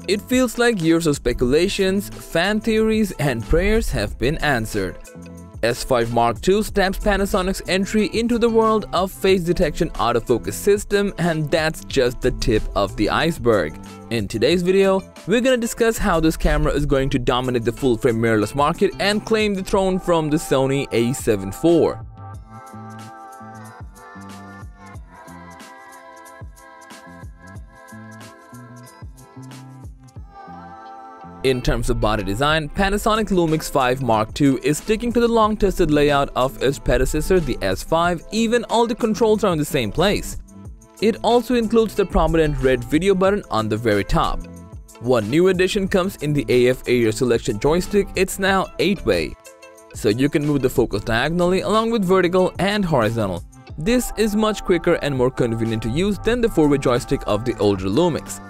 It feels like years of speculations, fan theories, and prayers have been answered. S5 Mark II stamps Panasonic's entry into the world of face detection autofocus system, and that's just the tip of the iceberg. In today's video, we're gonna discuss how this camera is going to dominate the full-frame mirrorless market and claim the throne from the Sony a7 IV. In terms of body design, Panasonic Lumix 5 Mark II is sticking to the long-tested layout of its predecessor, the S5, even all the controls are in the same place. It also includes the prominent red video button on the very top. One new addition comes in the AF area selection joystick. It's now 8-way, so you can move the focus diagonally along with vertical and horizontal. This is much quicker and more convenient to use than the 4-way joystick of the older Lumix.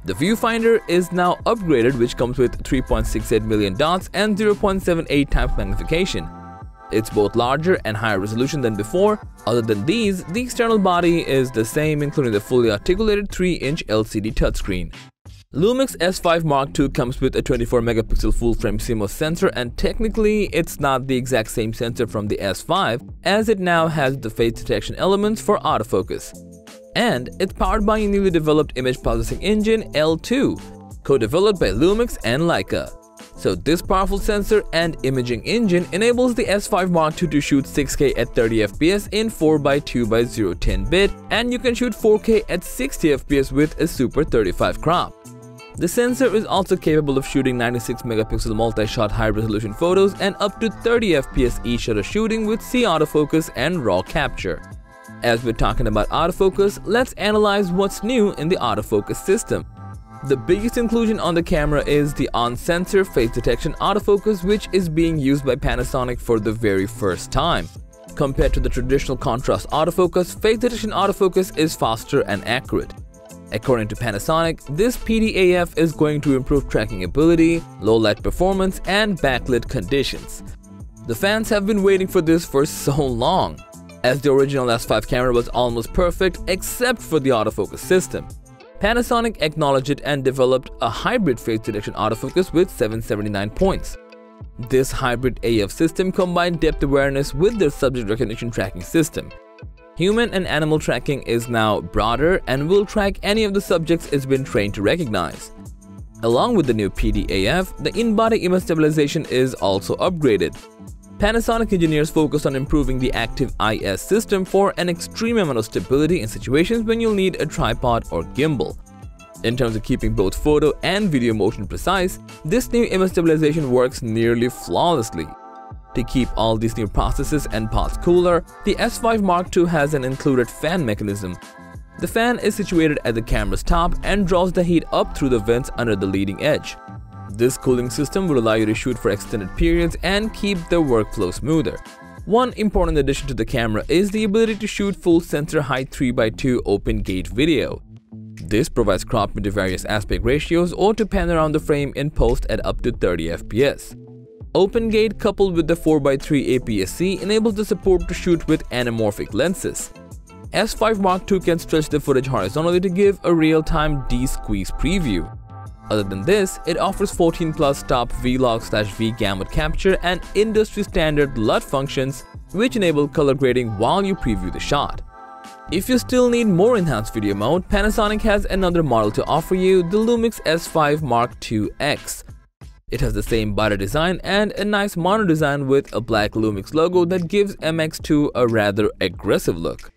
The viewfinder is now upgraded, which comes with 3.68 million dots and 0.78 times magnification. It's both larger and higher resolution than before. Other than these, the external body is the same, including the fully articulated 3-inch LCD touchscreen. Lumix S5 Mark II comes with a 24-megapixel full-frame CMOS sensor, and technically it's not the exact same sensor from the S5, as it now has the face detection elements for autofocus. And it's powered by a newly developed image processing engine, L2, co-developed by Lumix and Leica. So this powerful sensor and imaging engine enables the S5 Mark II to shoot 6K at 30 FPS in 4x2x010-bit, and you can shoot 4K at 60 FPS with a Super 35 crop. The sensor is also capable of shooting 96-megapixel multi-shot high-resolution photos and up to 30 FPS e-shutter shooting with C autofocus and RAW capture. As we're talking about autofocus, let's analyze what's new in the autofocus system. The biggest inclusion on the camera is the on-sensor face detection autofocus, which is being used by Panasonic for the very first time. Compared to the traditional contrast autofocus, face detection autofocus is faster and accurate. According to Panasonic, this PDAF is going to improve tracking ability, low light performance, and backlit conditions. The fans have been waiting for this for so long, as the original S5 camera was almost perfect except for the autofocus system. Panasonic acknowledged it and developed a hybrid face detection autofocus with 779 points. This hybrid AF system combined depth awareness with their subject recognition tracking system. Human and animal tracking is now broader and will track any of the subjects it's been trained to recognize. Along with the new PDAF, the in-body image stabilization is also upgraded. Panasonic engineers focused on improving the active IS system for an extreme amount of stability in situations when you'll need a tripod or gimbal. In terms of keeping both photo and video motion precise, this new image stabilization works nearly flawlessly. To keep all these new processes and pods cooler, the S5 Mark II has an included fan mechanism. The fan is situated at the camera's top and draws the heat up through the vents under the leading edge. This cooling system will allow you to shoot for extended periods and keep the workflow smoother. One important addition to the camera is the ability to shoot full sensor height 3x2 open gate video. This provides crop into various aspect ratios or to pan around the frame in post at up to 30 FPS. Open gate coupled with the 4x3 APS-C enables the support to shoot with anamorphic lenses. S5 Mark II can stretch the footage horizontally to give a real-time D-squeeze preview. Other than this, it offers 14+ stop vlog/V gamut capture and industry-standard LUT functions, which enable color grading while you preview the shot. If you still need more enhanced video mode, Panasonic has another model to offer you, the Lumix S5 Mark II X. It has the same body design and a nice monitor design with a black Lumix logo that gives MX2 a rather aggressive look.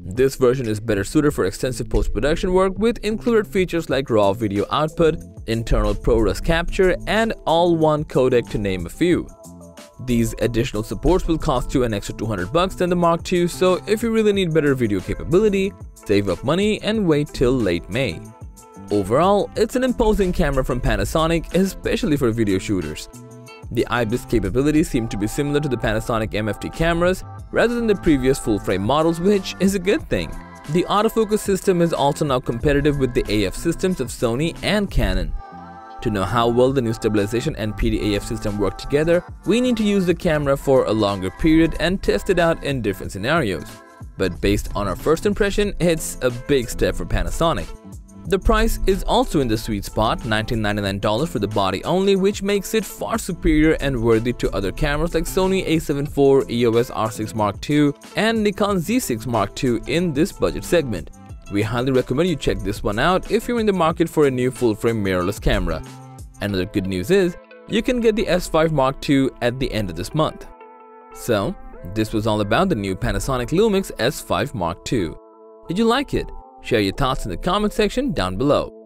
This version is better suited for extensive post-production work with included features like raw video output, internal ProRes capture, and all-one codec to name a few. These additional supports will cost you an extra $200 than the Mark II, so if you really need better video capability, save up money and wait till late May. Overall, it's an imposing camera from Panasonic, especially for video shooters. The IBIS capabilities seem to be similar to the Panasonic MFT cameras rather than the previous full-frame models, which is a good thing. The autofocus system is also now competitive with the AF systems of Sony and Canon. To know how well the new stabilization and PDAF system work together, we need to use the camera for a longer period and test it out in different scenarios. But based on our first impression, it's a big step for Panasonic. The price is also in the sweet spot, $1999 for the body only, which makes it far superior and worthy to other cameras like Sony a7 IV, EOS R6 Mark II, and Nikon Z6 Mark II in this budget segment. We highly recommend you check this one out if you're in the market for a new full-frame mirrorless camera. Another good news is, you can get the S5 Mark II at the end of this month. So, this was all about the new Panasonic Lumix S5 Mark II. Did you like it? Share your thoughts in the comment section down below.